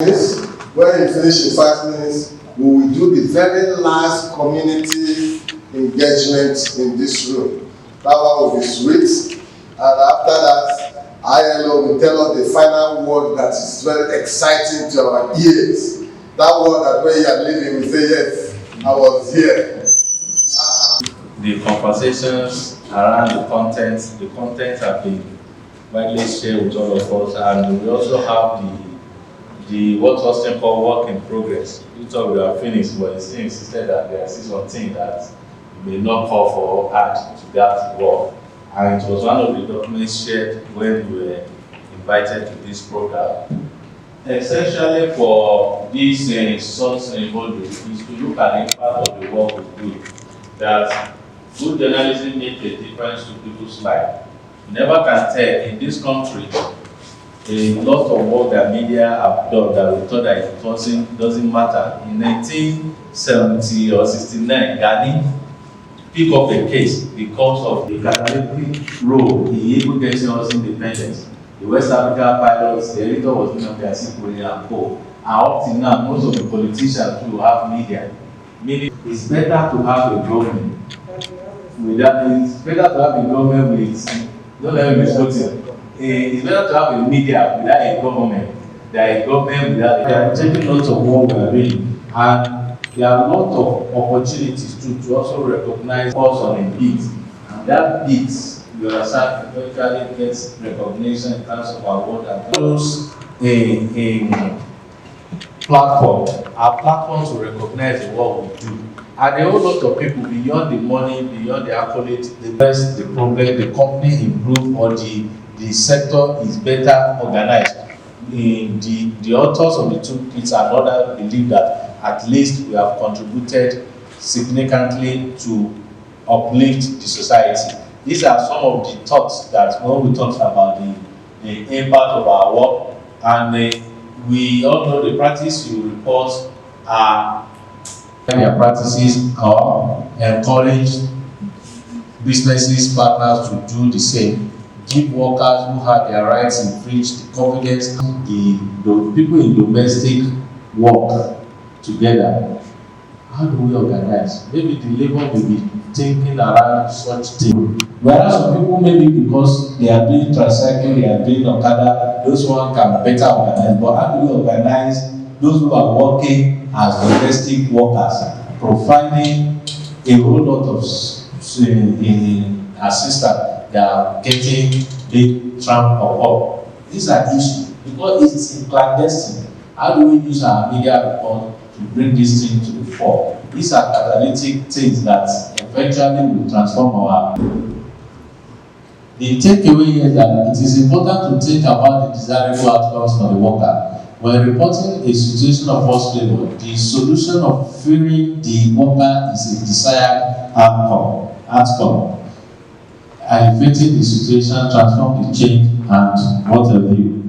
When you finish in 5 minutes, we will do the very last community engagement in this room. That one will be sweet. And after that, ILO will tell us the final word that is very exciting to our ears. That word that when you are leaving, we say, yes, I was here. The conversations around the content have been widely shared with all of us, and we also have the what Austin called work in progress. We thought we are finished, but it's insisted that there is something that may not call for add to that work. And it was one of the documents shared when we were invited to this program. Essentially, for this source module is to look at the impact of the work we do. That good journalism makes a difference to people's life. You never can tell in this country. A lot of work that media have done that we thought that it doesn't matter. In 1970 or 69, Ghani picked up a case because of the catalytic role in even getting us independence. The West Africa pilots, the editor was being of their and co. And up till now, most of the politicians who have media. Meaning it's better to have a government it's better to have a government with, don't let me misquote it. It's better to have a media without a government than a government without. They are taking lots of work we are doing, and there are a lot of opportunities to also recognize us on a beat, and that beat, you understand, eventually gets recognition in terms of our work and those a platform, our platform to recognize the work we do. And a whole lot of people beyond the money, beyond the accolades, the best, the problem, the company improve, or the sector is better organized. The authors of the toolkits and others believe that at least we have contributed significantly to uplift the society. These are some of the thoughts that when we talk about the impact of our work, and we all know the practice you report are their practices or encourage businesses, partners to do the same. Give workers who have their rights infringed the confidence, the people in domestic work together. How do we organize? Maybe the labor will be thinking around such things. Whereas some people, maybe because they are doing tricycle, they are doing Okada, those one can better organize. But how do we organize those who are working as domestic workers, providing a whole lot of assistance that are getting big tramp up? These are issues because it's clandestine. How do we use our media report to bring this thing to the fore? These are catalytic things that eventually will transform our. The takeaway is that it is important to think about the desirable outcomes for the worker. When reporting a situation of forced labor, the solution of fearing the worker is a desired outcome. Elevating the situation, transform the change, and what have you.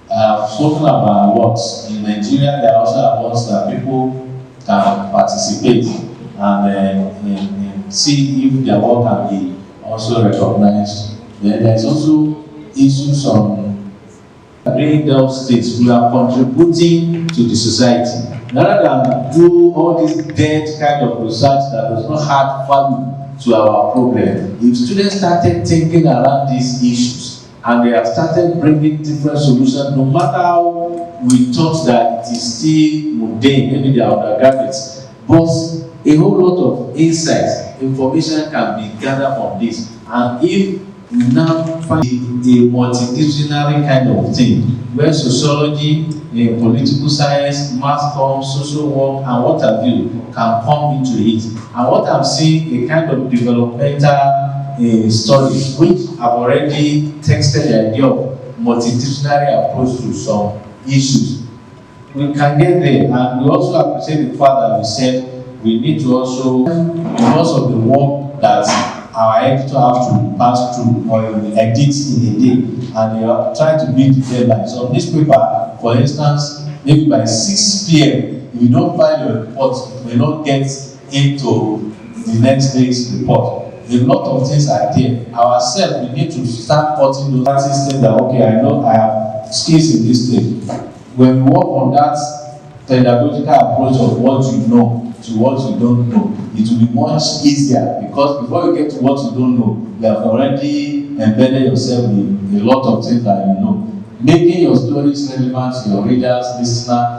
I've spoken about awards. In Nigeria, there are also awards that people can participate and see if their work can be also recognized. Then there's also issues on bringing down states who are contributing to the society. Rather than do all this dead kind of research that does not add value to our problem, if students started thinking around these issues and they have started bringing different solutions, no matter how we thought that it is still mundane, maybe they are undergraduates, but a whole lot of insights, information can be gathered from this. And if we now find a multidisciplinary kind of thing, where sociology, political science, mass comm, social work, and what have you can come into it. And what I'm seeing, a kind of developmental studies, which have already tested the idea of multidisciplinary approach to some issues. We can get there, and we also appreciate the fact that we said we need to also, because of the work that our editor have to pass through or edit in a day, and they are trying to meet the deadline. So this paper, for instance, maybe by 6 p.m., if you don't file your report, you may not get into the next day's report. A lot of things are there. Ourselves, we need to start putting those things that, okay, I know I have skills in this thing. when you work on that pedagogical approach of what you know to what you don't know, it will be much easier, because before you get to what you don't know, you have already embedded yourself in a lot of things that you know. Making your stories relevant to your readers, listeners.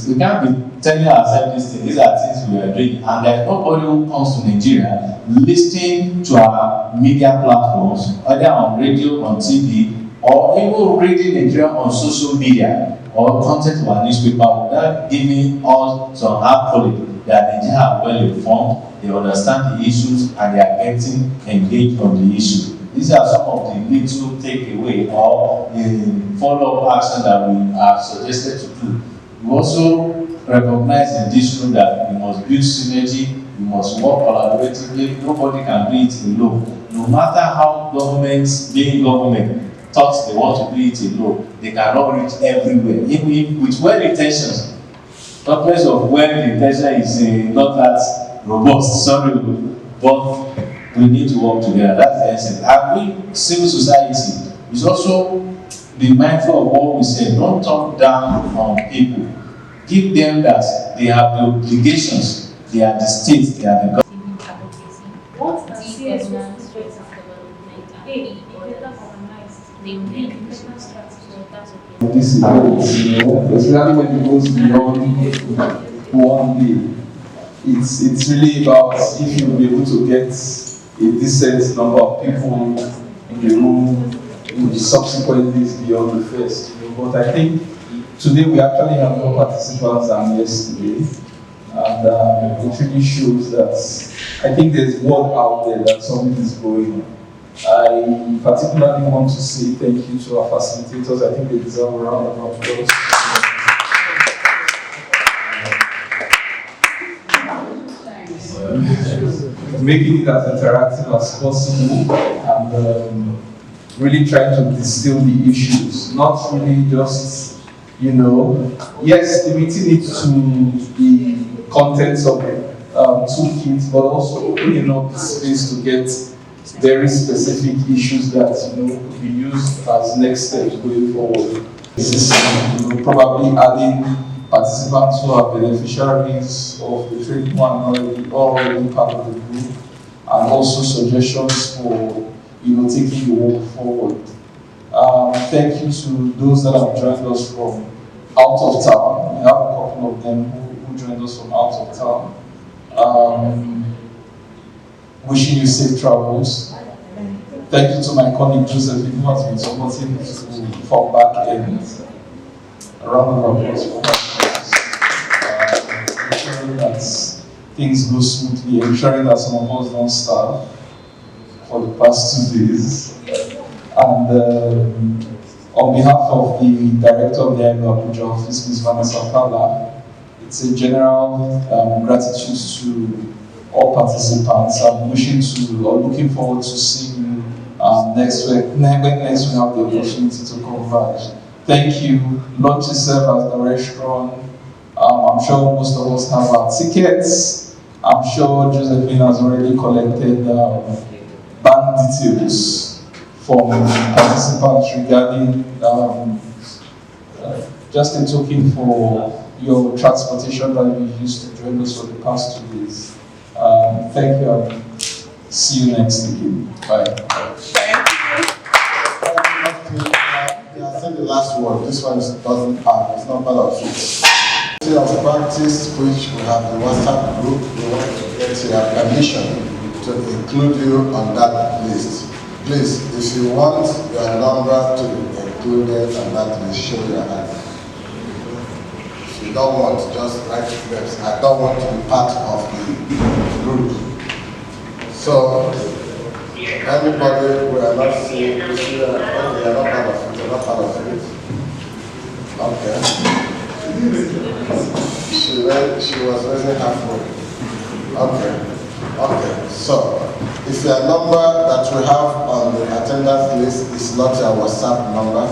We can't be telling ourselves these things. These are things we are doing, and there's nobody who comes to Nigeria listening to our media platforms, either on radio, on TV, or even reading Nigeria on social media or content of our newspaper without giving us some accolade that Nigeria are well informed, they understand the issues, and they are getting engaged on the issue. These are some of the little takeaway or the follow-up action that we are suggested to do. We also recognize in this room that we must build synergy, we must work collaboratively. Nobody can do it alone. No matter how governments, being government, thought they want to do it alone, they cannot reach everywhere. Even if with well intentions, talkless of well intention is not that robust, sorry, but we need to work together. That's the essence. And we, civil society, is also be mindful of what we say. Don't talk down on people. Give them that they have the obligations, they are the state, they are the government. What the governance strategies development and be organized, they will need investment strategy. This event, especially when it goes beyond one day, it's really about if you will be able to get a decent number of people in the room in the subsequent days beyond the first. But I think today we actually have more participants than yesterday, and it really shows that I think there's word out there that something is going on. I particularly want to say thank you to our facilitators. I think they deserve a round of applause. Making it as interactive as possible and really trying to distill the issues, not really just, yes, the meeting needs to be contents of toolkits, but also opening up the space to get very specific issues that could be used as next steps going forward. This is probably adding participants who are beneficiaries of the training one already part of the group, and also suggestions for taking the work forward. Thank you to those that have joined us from out of town. We have a couple of them who joined us from out of town. Wishing you safe travels. Thank you to my colleague Joseph, who has been supporting me from back end. A round of applause for that. Ensuring that things go smoothly, ensuring that some of us don't starve for the past 2 days. And on behalf of the director of the Abuja office, Ms. Vanessa Kala, it's a general gratitude to all participants. I'm looking forward to seeing you next week, when next we have the opportunity to converge. Thank you. Lunch itself at the restaurant. I'm sure most of us have our tickets. I'm sure Josephine has already collected bank details from participants regarding just a token for your transportation that you used to join us for the past 2 days. Thank you, and see you next week. Bye. Thank you. I said the last word. This one doesn't part. It's not part of it. Of practice, which we have the WhatsApp group, we want to get your permission to include you on that list. Please, if you want your number to be included on that list, show your hand. If you don't want, just write yes. I don't want to be part of the group. So, anybody we are not seeing, you are not part of it, you're not part of it. Okay. She was raising her phone. Okay. So, if your number that we have on the attendance list is not your WhatsApp number,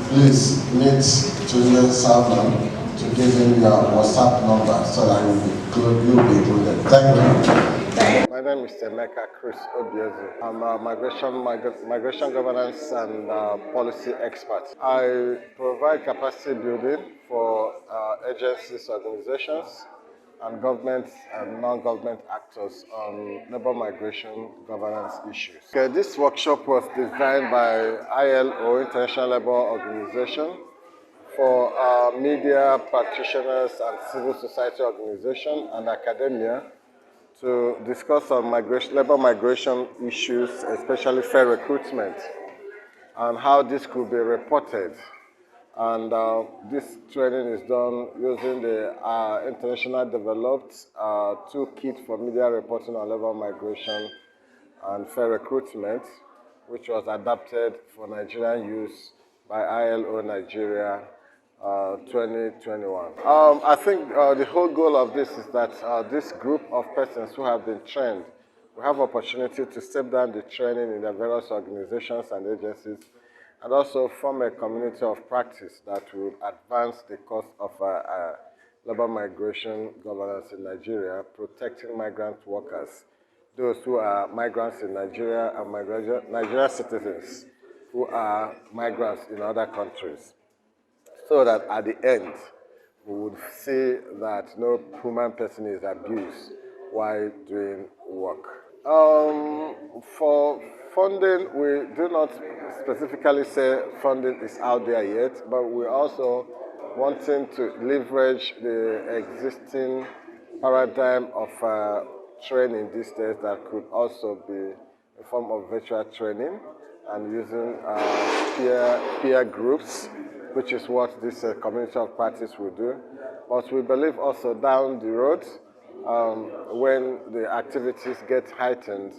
please meet Julian Salmon to give him your WhatsApp number so that you'll be included. Thank you. My name is Emeka Chris Obiozu. I'm a migration governance and policy expert. I provide capacity building for agencies, organizations, and government and non-government actors on labor migration governance issues. Okay, this workshop was designed by ILO, International Labour Organization, for media practitioners and civil society organizations and academia to discuss on labor migration issues, especially fair recruitment, and how this could be reported. And this training is done using the international developed toolkit for media reporting on labor migration and fair recruitment, which was adapted for Nigerian use by ILO Nigeria 2021. I think the whole goal of this is that this group of persons who have been trained will have opportunity to step down the training in their various organizations and agencies, and also form a community of practice that will advance the cause of labor migration governance in Nigeria, protecting migrant workers, those who are migrants in Nigeria and Nigerian citizens who are migrants in other countries, so that at the end we would see that no human person is abused while doing work. For funding, we do not specifically say funding is out there yet, but we're also wanting to leverage the existing paradigm of training these days that could also be a form of virtual training and using peer groups, which is what this community of practice will do. But we believe also down the road, when the activities get heightened,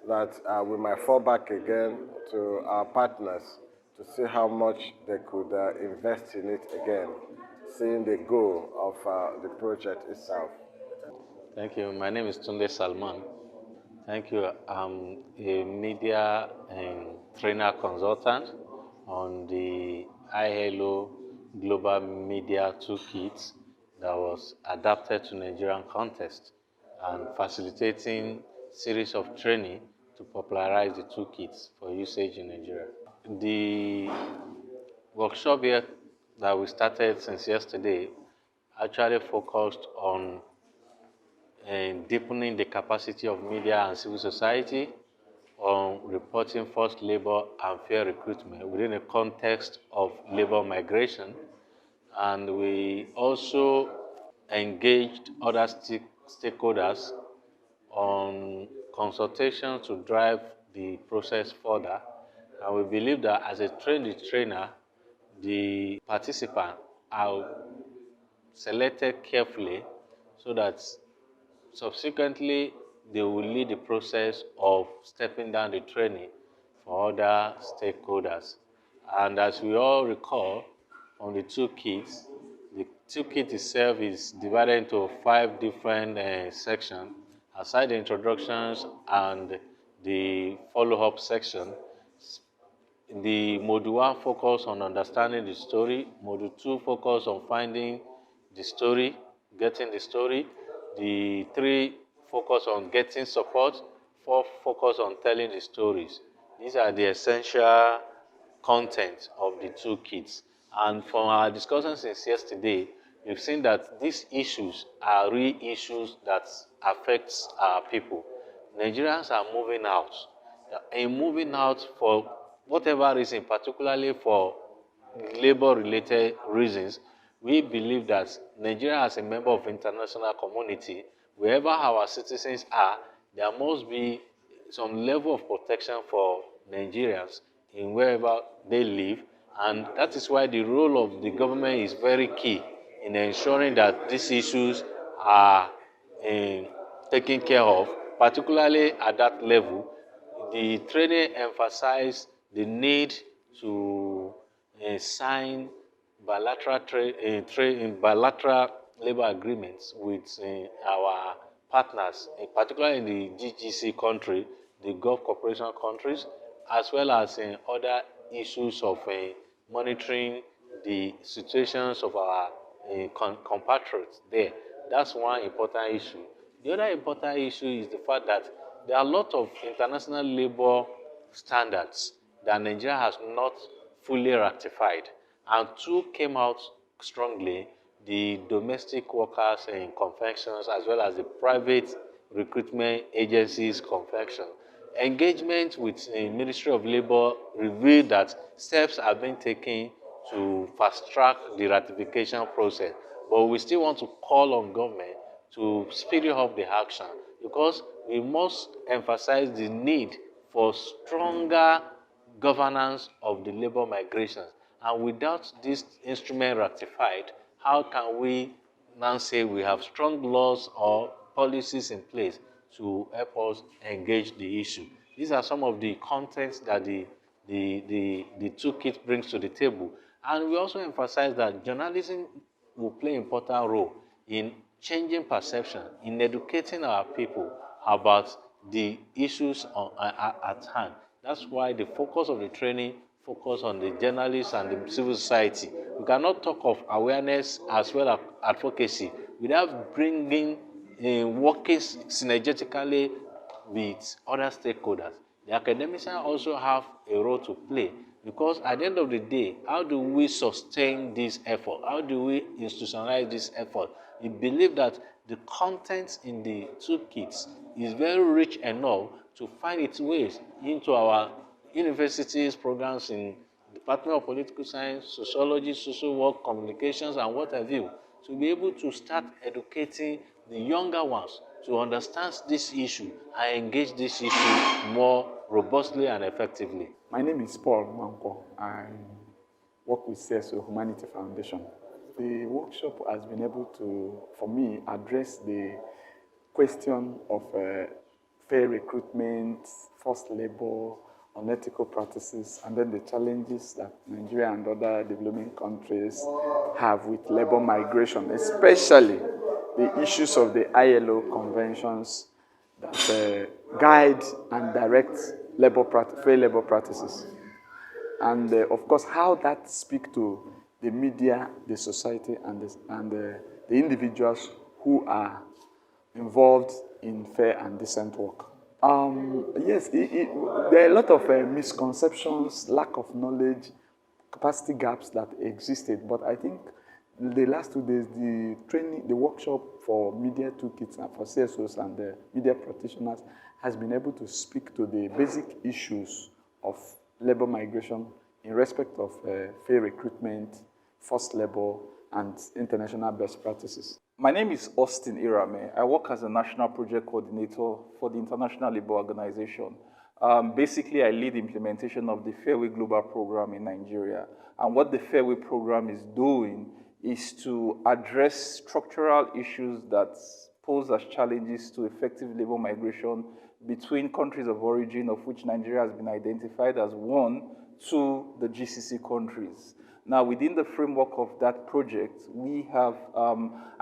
that we might fall back again to our partners to see how much they could invest in it again, seeing the goal of the project itself. Thank you. My name is Tunde Salman. Thank you. I'm a media and trainer consultant on the ILO Global Media Toolkit that was adapted to Nigerian context and facilitating series of training to popularize the toolkits for usage in Nigeria. The workshop here that we started since yesterday actually focused on deepening the capacity of media and civil society on reporting forced labor and fair recruitment within the context of labor migration. And we also engaged other stakeholders on consultation to drive the process further. And we believe that as a trainer, the participants are selected carefully so that subsequently they will lead the process of stepping down the training for other stakeholders. And as we all recall, on the toolkit itself is divided into 5 different sections. Aside the introductions and the follow-up section, the Module 1 focus on understanding the story, Module 2 focus on finding the story, getting the story, the 3 focus on getting support, 4 focus on telling the stories. These are the essential content of the toolkits. And from our discussions since yesterday, we've seen that these issues are real issues that affect our people. Nigerians are moving out. In moving out for whatever reason, particularly for labor-related reasons, we believe that Nigeria as a member of international community, wherever our citizens are, there must be some level of protection for Nigerians in wherever they live, and that is why the role of the government is very key in ensuring that these issues are taken care of, particularly at that level. The training emphasized the need to sign bilateral labor agreements with our partners, particularly in the GCC country, the Gulf Cooperation countries, as well as in other issues of monitoring the situations of our compatriots there. That's one important issue. The other important issue is the fact that there are a lot of international labor standards that Nigeria has not fully ratified, and two came out strongly: the domestic workers in conventions as well as the private recruitment agencies convention. Engagement with the Ministry of Labour revealed that steps have been taken to fast-track the ratification process, but we still want to call on government to speed up the action, because we must emphasize the need for stronger governance of the labor migrations. And without this instrument ratified, how can we now say we have strong laws or policies in place to help us engage the issue? These are some of the contents that the toolkit brings to the table. And we also emphasize that journalism will play an important role in changing perception, in educating our people about the issues at hand. That's why the focus of the training focus on the journalists and the civil society. We cannot talk of awareness as well as advocacy without bringing working synergetically with other stakeholders. The academics also have a role to play, because at the end of the day, how do we sustain this effort? How do we institutionalize this effort? We believe that the content in the toolkits is very rich enough to find its ways into our universities, programs in Department of Political Science, Sociology, Social Work, Communications, and what have you, to be able to start educating the younger ones to understand this issue and engage this issue more robustly and effectively. My name is Paul Manko. I work with CSO Humanity Foundation. The workshop has been able to, for me, address the question of fair recruitment, forced labor, unethical practices, and then the challenges that Nigeria and other developing countries have with labor migration, especially the issues of the ILO conventions that guide and direct fair labor practices. And of course, how that speaks to the media, the society, and the individuals who are involved in fair and decent work. Yes, there are a lot of misconceptions, lack of knowledge, capacity gaps that existed, but I think the last 2 days, the training, the workshop for media toolkits and for CSOs and the media practitioners has been able to speak to the basic issues of labor migration in respect of fair recruitment, forced labor, and international best practices. My name is Austin Irame. I work as a National Project Coordinator for the International Labour Organization. Basically, I lead the implementation of the Fairway Global Program in Nigeria. And what the Fairway Program is doing is to address structural issues that pose as challenges to effective labor migration between countries of origin, of which Nigeria has been identified as one, to the GCC countries. Now, within the framework of that project, we have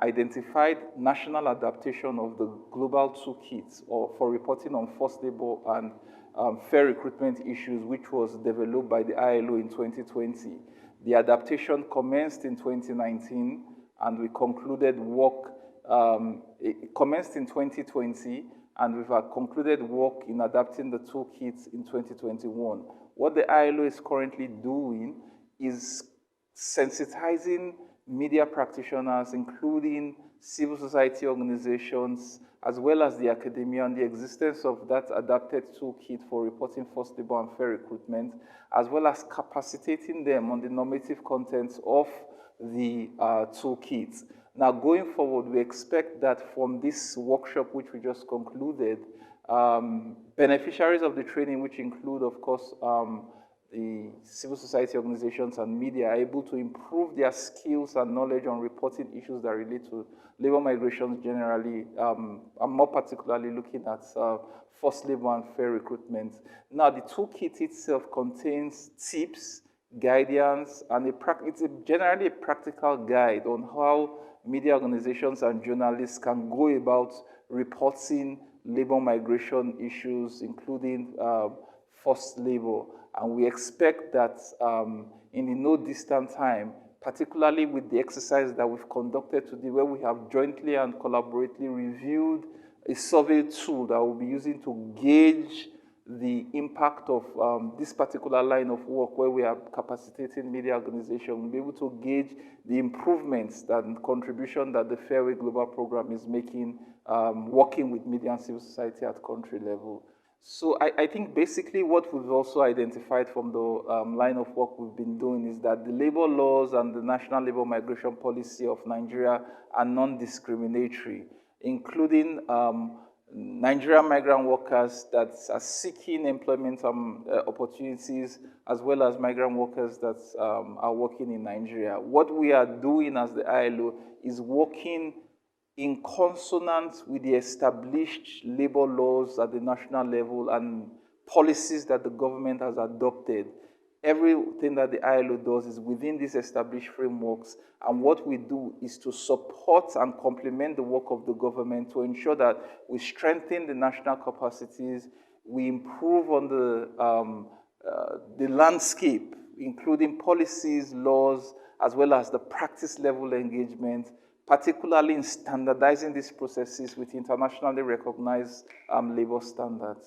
identified national adaptation of the global toolkit for reporting on forced labor and fair recruitment issues, which was developed by the ILO in 2020. The adaptation commenced in 2019, and we concluded work, it commenced in 2020, and we've concluded work in adapting the toolkit in 2021. What the ILO is currently doing is sensitizing media practitioners, including civil society organizations, as well as the academia, on the existence of that adapted toolkit for reporting forced labor and fair recruitment, as well as capacitating them on the normative contents of the toolkit. Now, going forward, we expect that from this workshop, which we just concluded, beneficiaries of the training, which include, of course, the civil society organizations and media, are able to improve their skills and knowledge on reporting issues that relate to labor migration generally, and more particularly looking at forced labor and fair recruitment. Now, the toolkit itself contains tips, guidance, and it's generally a practical guide on how media organizations and journalists can go about reporting labor migration issues, including forced labor. And we expect that in the no distant time, particularly with the exercise that we've conducted today, where we have jointly and collaboratively reviewed a survey tool that we'll be using to gauge the impact of this particular line of work where we are capacitating media organizations. We'll be able to gauge the improvements and contribution that the Fairway Global Program is making, working with media and civil society at country level. So I think basically what we've also identified from the line of work we've been doing is that the labor laws and the national labor migration policy of Nigeria are non-discriminatory, including Nigerian migrant workers that are seeking employment opportunities, as well as migrant workers that are working in Nigeria. What we are doing as the ILO is working in consonance with the established labor laws at the national level and policies that the government has adopted. Everything that the ILO does is within these established frameworks, and what we do is to support and complement the work of the government to ensure that we strengthen the national capacities, we improve on the landscape, including policies, laws, as well as the practice level engagement, particularly in standardizing these processes with internationally recognized labor standards.